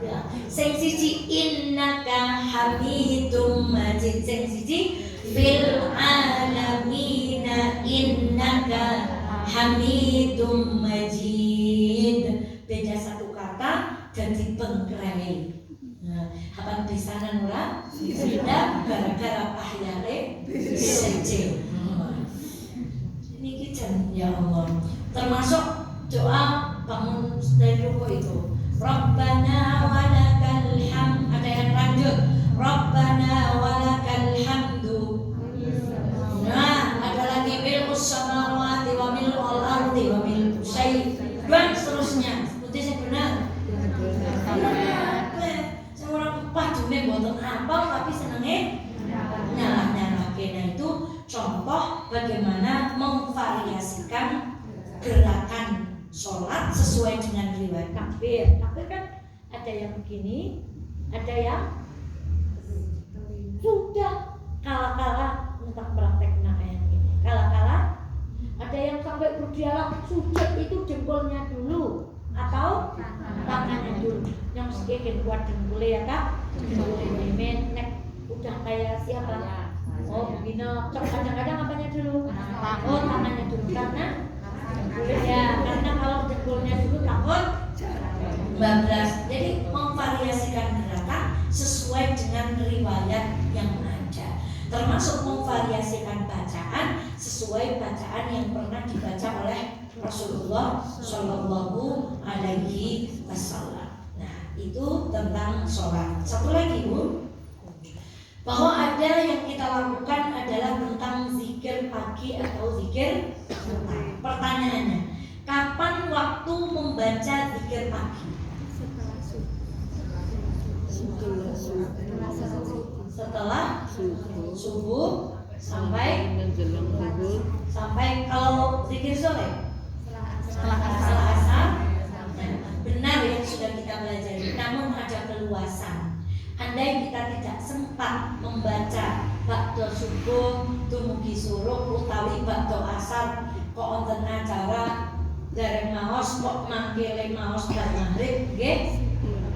Ya, sing siji innaka hamidum majid, sing siji fil alamin innaka hamidum majid. Beda satu kata jadi pengkerai. Nah, apa pisanan ora? Tidak gara-gara ahyare seje. Ini kita ya Allah. Termasuk doa bangun dari ruku itu. Rabbana walakal hamd. Ada yang lanjut. Rabbana walakal hamdu. Nah, ada lagi mil'us samawati wa mil'ul ardi wa mil'u syai'. Dan seterusnya. Seperti yang benar. Padune mboten apal tapi senenge nyalah-nyalahke. Nah itu contoh bagaimana memvariasikan gerakan sholat sesuai dengan riwayat takbir. Takbir kan ada yang begini, ada yang sudah kala-kala entah prakteknya kayak gini. Kala-kala ada yang sampai berdialog sujud itu jempolnya dulu atau tangannya dulu. Yang sekian kuat jempolnya ya Kak. Jempolnya nek udah kayak siapa? Oh begini, kadang-kadang apanya dulu? Oh tangannya dulu karena ya karena kalau jempolnya dulu takut bablas. Jadi memvariasikan gerakan sesuai dengan riwayat yang ada. Termasuk memvariasikan bacaan sesuai bacaan yang pernah dibaca oleh Rasulullah Shallallahu Alaihi Wasallam. Nah itu tentang sholat. Satu lagi Bu, bahwa ada yang kita lakukan adalah tentang zikir pagi atau zikir petang. Pertanyaannya, kapan waktu membaca zikir pagi? Setelah subuh sampai kalau zikir sore setelah asar. Benar yang sudah kita pelajari, namun ada keluasan. Andai kita tidak sempat membaca ba'da subuh dumugi suruh utawi ba'da asar kok wonten acara dereng maos kok mangkele maos bar maghrib nggih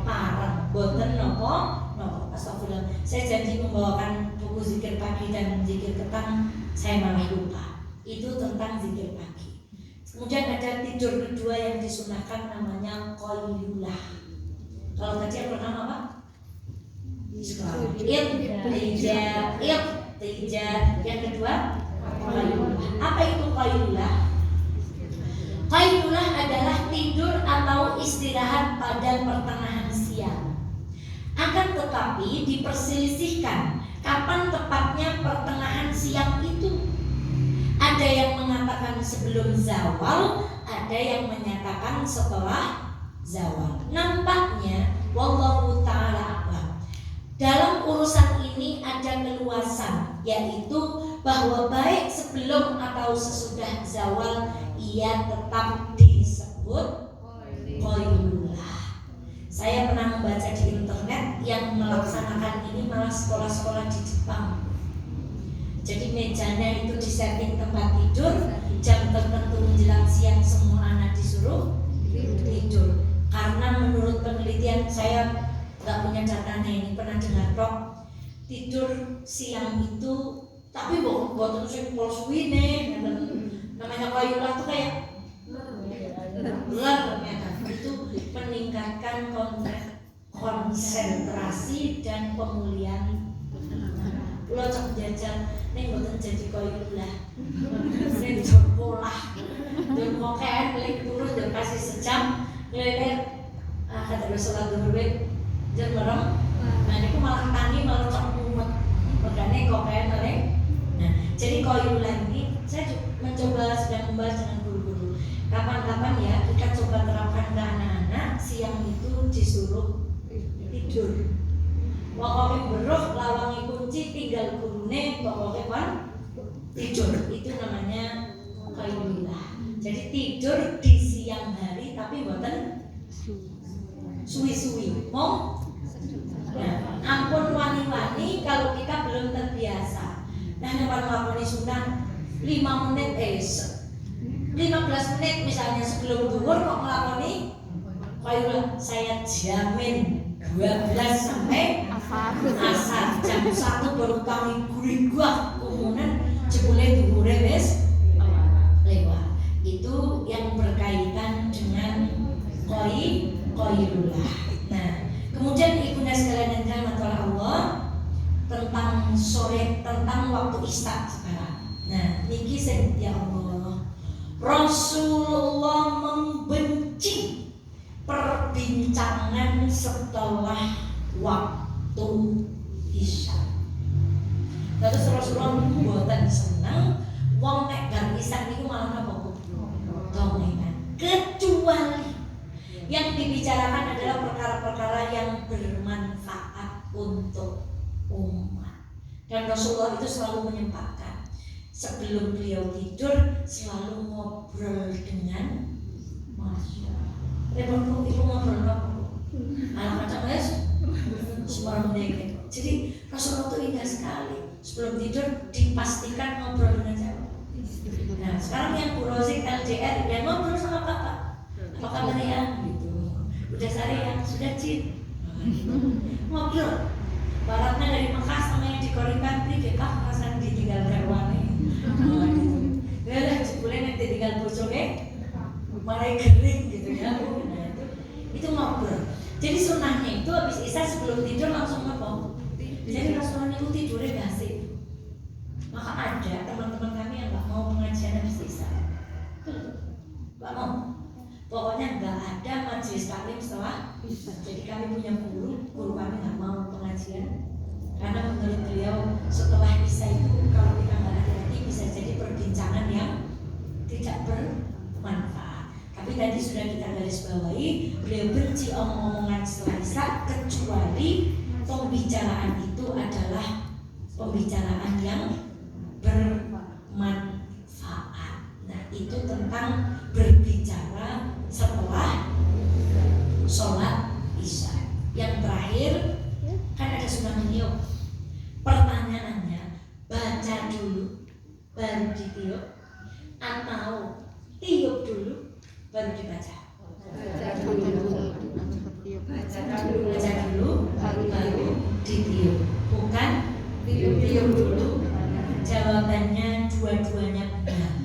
pareng boten napa astagfirullah. Saya janji membawakan buku zikir pagi dan zikir petang, saya malah lupa. Itu tentang zikir pagi. Kemudian ada tidur kedua yang disunahkan, namanya qailullah. Kalau tadi yang pertama apa? Yang kedua qailullah. Apa itu qailullah? Qailullah adalah tidur atau istirahat pada pertengahan siang. Akan tetapi diperselisihkan kapan tepatnya pertengahan siang itu. Ada yang mengatakan sebelum zawal, ada yang menyatakan setelah zawal. Nampaknya wallahu ta'ala a'lam, dalam urusan ini ada keluasan, yaitu bahwa baik sebelum atau sesudah zawal ia tetap disebut qailullah. Saya pernah membaca di internet yang melaksanakan ini malah sekolah-sekolah di Jepang. Jadi mejanya itu disetting tempat tidur, jam tertentu menjelang siang semua anak disuruh tidur. Karena menurut penelitian, saya nggak punya datanya ini, pernah dengar dok, tidur siang itu, tapi buat sing polsuine, namanya qailullah tuh kayak belar ternyata. Itu meningkatkan konsentrasi dan pemulihan. Pulau cak jajan, nih buatan jadi qailullah. Nih sekolah, dan kokean beli turun dan kasih sejam, ngelihat kata sholat duhur, jam merem. Nah ini aku malah tani malah cak mumet, makanya kokean nih. Nah jadi qailullah ini saya mencoba sedang membahas dengan guru-guru. Kapan-kapan ya kita coba terapkan ke anak-anak, siang itu disuruh tidur. Pokoknya beruh lawangi kunci tinggal gurune pokoknya kan tidur. Itu namanya qailullah. Jadi tidur di siang hari tapi buatan suwi-suwi. Mau? Nah, ampun wani-wani kalau kita belum terbiasa. Nah, nyaman melakukan sunnah 5 menit 15 menit misalnya sebelum zuhur kok ngelakoni qailullah, saya jamin 12 sampai asar jam 1 baru tangi gurih-gurih kemudian jebule dhuwure wis lewat. Itu yang berkaitan dengan qailullah. Nah, kemudian ibunda sekalian yang dirahmati oleh Allah, tentang sore, tentang waktu isya sekarang. Nah, niki sing ya Allah, Rasulullah membenci perbincangan setelah waktu isya. Terus Rasulullah mboten seneng wong nek bar isya niku malah apa? Dongengan. Kecuali yang dibicarakan adalah perkara-perkara yang bermanfaat untuk umat. Dan Rasulullah itu selalu menyempatkan sebelum beliau tidur selalu ngobrol dengan Repot ibu ngobrol apa? Anak-anak guys, semua mendengar. Jadi Rasulullah itu indah sekali. Sebelum tidur dipastikan ngobrol dengan siapa. Nah sekarang yang Bu Rozik LDR yang ngobrol sama bapak. Apa kabar ya? Gitu. Udah sehari ya, sudah Cid. Ngobrol. Baratnya dari Mekah sama yang di Korintan beli Pak rasanya ditinggal garwane. Ya lah, boleh nanti tinggal bojone. Mulai kering gitu ya. Nah, itu ngobrol. Jadi sunnahnya itu habis isya sebelum tidur langsung ngobrol. Jadi Rasulullah itu tidurnya gasik. Maka ada teman-teman kami yang nggak mau pengajian habis isya. Nggak mau. Pokoknya nggak ada majelis taklim setelah isya. Jadi kami punya guru kami nggak mau pengajian karena menurut beliau setelah isya itu kalau kita nggak hati-hati bisa jadi perbincangan benci omong-omongan setelah isya kecuali pembicaraan itu adalah pembicaraan yang bermanfaat. Nah, itu tentang berbicara setelah sholat isya. Yang terakhir kan ada sunnah meniup. Pertanyaannya, baca dulu baru ditiup atau tiup dulu baru dibaca? Baca dulu baru ditiup, bukan tiup dulu. Jawabannya dua-duanya benar.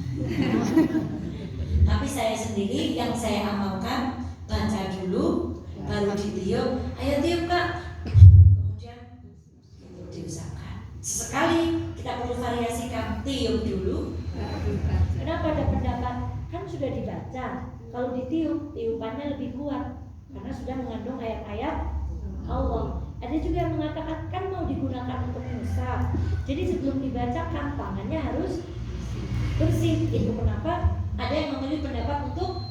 Tapi saya sendiri yang saya amalkan, baca dulu baru ditiup. Ayo tiup Kak. Kemudian itu diusahakan. Sesekali kita perlu variasikan, tiup dulu. Kenapa ada pendapat? Kan sudah dibaca, kalau ditiup, tiupannya lebih kuat karena sudah mengandung ayat-ayat Allah. Ada juga yang mengatakan kan mau digunakan untuk musaf, jadi sebelum dibacakan tangannya harus bersih. Itu kenapa ada yang memilih pendapat untuk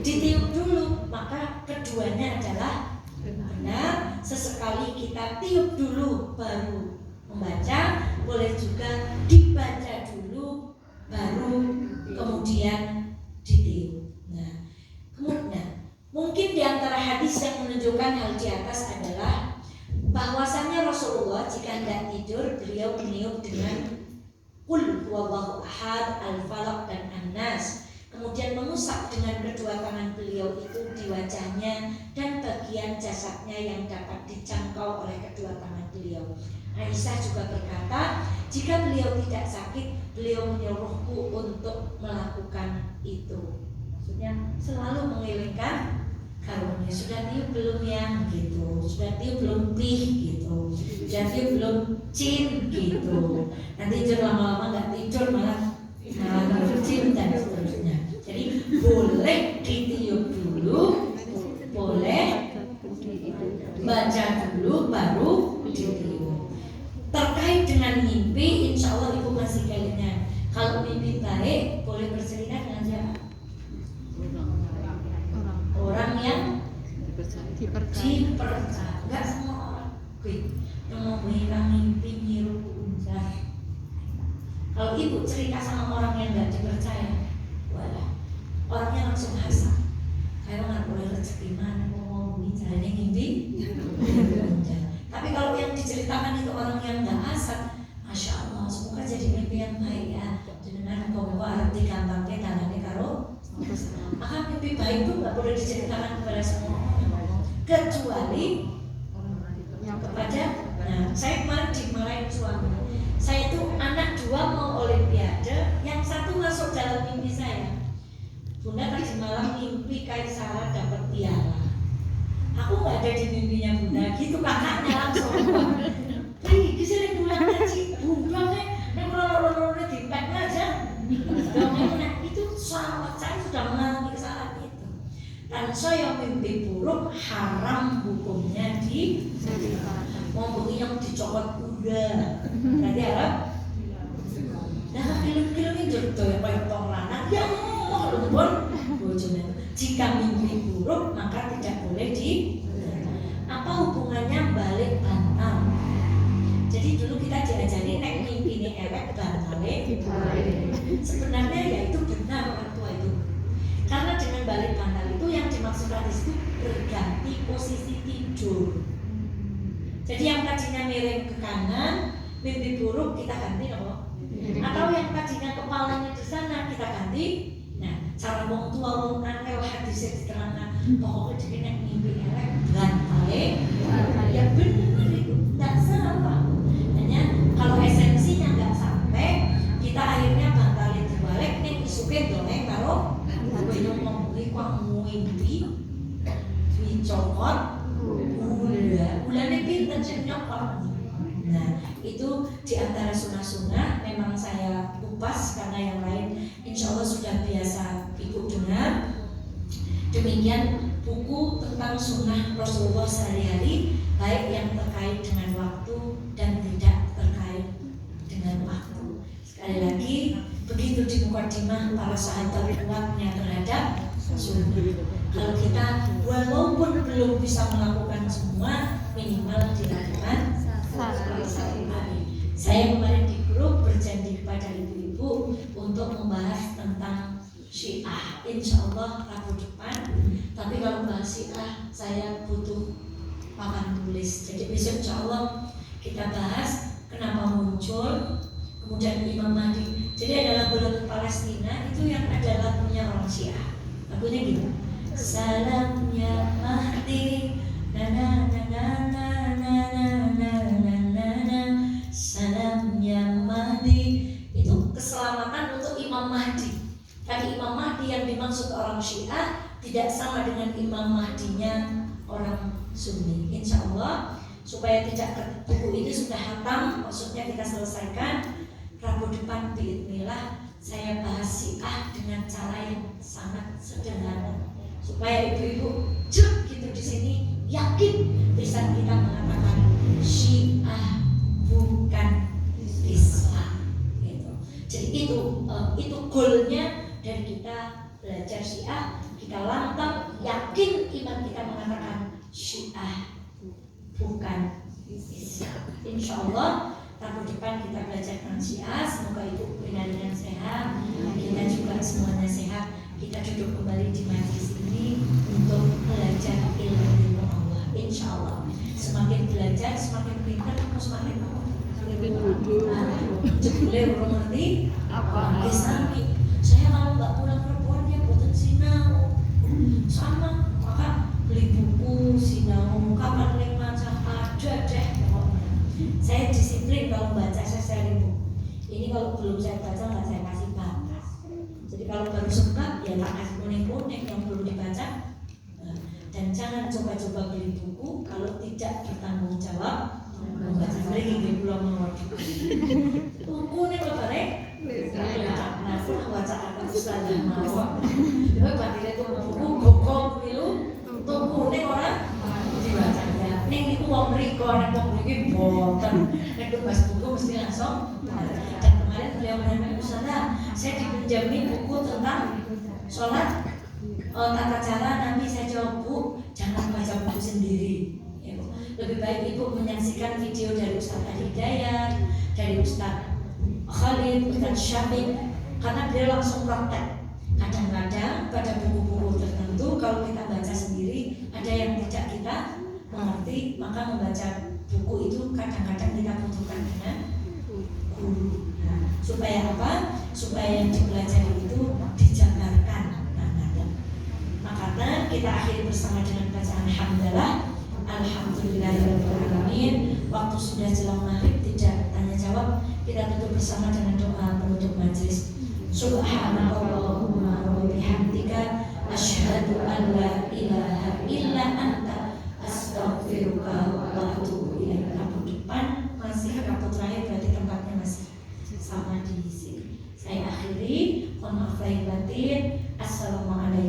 ditiup dulu. Maka keduanya adalah benar. Sesekali kita tiup dulu baru membaca, boleh juga dibaca dulu baru kemudian ditiup. Nah, kemudian mungkin di antara hadis yang menunjukkan hal di atas adalah bahwasannya Rasulullah jika hendak tidur beliau meniup dengan Qul huwallahu ahad, al-falaq dan an-nas. Kemudian mengusap dengan kedua tangan beliau itu di wajahnya dan bagian jasadnya yang dapat dijangkau oleh kedua tangan beliau. Aisyah juga berkata, jika beliau tidak sakit, beliau menyuruhku untuk melakukan itu. Maksudnya selalu mengelingkan karunia. Sudah tiup belum ya? Gitu. Sudah tiup belum pih? Gitu. Sudah tiup belum cin? Gitu. Nanti tidur lama-lama nggak tidur malah cin dan seterusnya. Jadi boleh ditiup dulu, boleh baca dulu baru ditiup. Terkait dengan mimpi, insya Allah ibu masih kayaknya kalau mimpi baik boleh bercerita dengan siapa? Orang yang dipercaya. Enggak semua orang yang mau mengira mimpi niru unjar. Kalau ibu cerita sama orang yang nggak dipercaya, walah, orangnya langsung hasad. Kayak nggak boleh rezeki mana mau bicaranya mimpi unjar. Tapi kalau yang diceritakan itu orang yang nggak hasad, masya Allah, semoga jadi mimpi yang baik ya. Dengan bawa arti gampangnya tangannya karo. Maka mimpi baik itu nggak boleh diceritakan kepada semua orang, kecuali kepada. Nah, saya kemarin dimarahin suami. Saya itu anak dua mau olimpiade, yang satu masuk dalam mimpi saya. Bunda tadi malam mimpi Kaisara dapat piala. Aku nggak ada di mimpinya Bunda, gitu kakaknya langsung. Ih, kisah bulan ngaji, bumbangnya, nek loro-lorone dipek aja. Nah, itu sahabat saya sudah mengalami kesalahan itu. Dan saya mimpi buruk haram hukumnya di mau yang dicopot kuda. Berarti Arab. Nah, film-film itu doyak koyo tong lanang ya mau pun bojone. Jika mimpi buruk maka tidak boleh di. Apa hubungannya balik bantal? Jadi dulu kita diajari nek mimpi ini elek balik. Sebenarnya ya itu benar orang tua itu. Karena dengan balik bantal itu yang dimaksudkan di situ berganti posisi tidur. Jadi yang tadinya miring ke kanan, mimpi buruk kita ganti apa? Atau yang tadinya kepalanya di sana kita ganti. Nah, cara wong tua wong angel hadisnya diterangkan pokoknya jadi nek mimpi elek balik. Ya benar itu, tidak salah. Hanya kalau esensinya nggak sampai, kita akhirnya bantalin dibalik nih isuke doleng karo belum membeli kuang mimpi dicokot bulannya pinter nyokot. Nah itu diantara sunnah-sunnah memang saya kupas karena yang lain insya Allah sudah biasa ibu dengar. Demikian buku tentang sunnah Rasulullah sehari-hari, baik yang terkait dengan waktu dan tidak terkait dengan waktu. Sekali lagi begitu di mukadimah para sahabat kuatnya terhadap sunnah. Kalau kita walaupun belum bisa melakukan semua, minimal dilakukan satu. Saya kemarin di grup berjanji kepada ibu-ibu untuk membahas tentang Syiah, insya Allah Rabu depan. Tapi kalau bahas Syiah saya butuh papan tulis. Jadi besok insya Allah kita bahas kenapa muncul, kemudian Imam Mahdi. Jadi ada lagu-lagu Palestina itu yang ada lagunya orang Syiah. Lagunya gitu. Salam ya Mahdi, na na na na na na na na na na. Salam ya Mahdi. Itu keselamatan untuk Imam Mahdi. Tapi Imam Mahdi yang dimaksud orang Syiah tidak sama dengan Imam Mahdinya orang Sunni. Insya Allah supaya tidak buku ini sudah hatam, maksudnya kita selesaikan Rabu depan biidznillah saya bahas Syiah dengan cara yang sangat sederhana supaya ibu-ibu cek gitu di sini yakin bisa kita mengatakan Syiah bukan Islam gitu. Jadi itu goalnya dari kita belajar Syiah, kita lantang yakin iman kita mengatakan Syiah bukan Islam. Insya Allah Rabu depan kita belajar tentang Syiah. Semoga ibu benar-benar sehat, kita juga semuanya sehat. Kita duduk kembali di majelis ini untuk belajar ilmu Allah. Insya Allah semakin belajar semakin pintar, semakin apa? Jebule urung ngerti apa? Sami. Saya kalau nggak pulang perempuannya buatan sinau sama, maka beli buku sinau kapan lek maca ada deh pokoknya. Saya disiplin kalau baca, saya sharing buku. Ini kalau belum saya baca nggak saya kasih batas. Jadi kalau baru sebab ya tak kasih kuning-kuning yang belum dibaca. Dan jangan coba-coba beli buku kalau tidak bertanggung jawab membaca. Lagi beli pulang mau buku nih lebaran. Nah, baca apa Ustaz mau. Dewe batine itu buku gogong pilu tuku ning ora dibaca. Ning niku wong mriko nek wong mriki boten. Nek bahas buku mesti langsung. Dan kemarin beliau menyampaikan Ustaz, saya dipinjami buku tentang sholat tata cara Nabi. Saya jawab, Bu, jangan baca buku sendiri. Ya, lebih baik Ibu menyaksikan video dari Ustaz Adi Hidayat, dari Ustaz Khalid, Ustaz Syafiq, karena beliau langsung praktek. Kadang-kadang pada buku-buku tertentu kalau kita baca sendiri ada yang tidak kita mengerti, maka membaca buku itu kadang-kadang kita butuhkan dengan guru. Nah, supaya apa? Supaya yang dipelajari itu dijabarkan. Makanya kita akhiri bersama dengan bacaan hamdalah, alhamdulillahirobbilalamin. Waktu sudah jelang maghrib, tidak tanya jawab. Kita tutup bersama dengan doa penutup majelis. Subhanallahumma wa bihamdika asyhadu an la ilaha illa anta astaghfiruka wa atubu ilaik. Rabu depan masih Rabu terakhir, berarti tempatnya masih sama di sini. Saya akhiri, mohon maaf lahir batin. Assalamualaikum.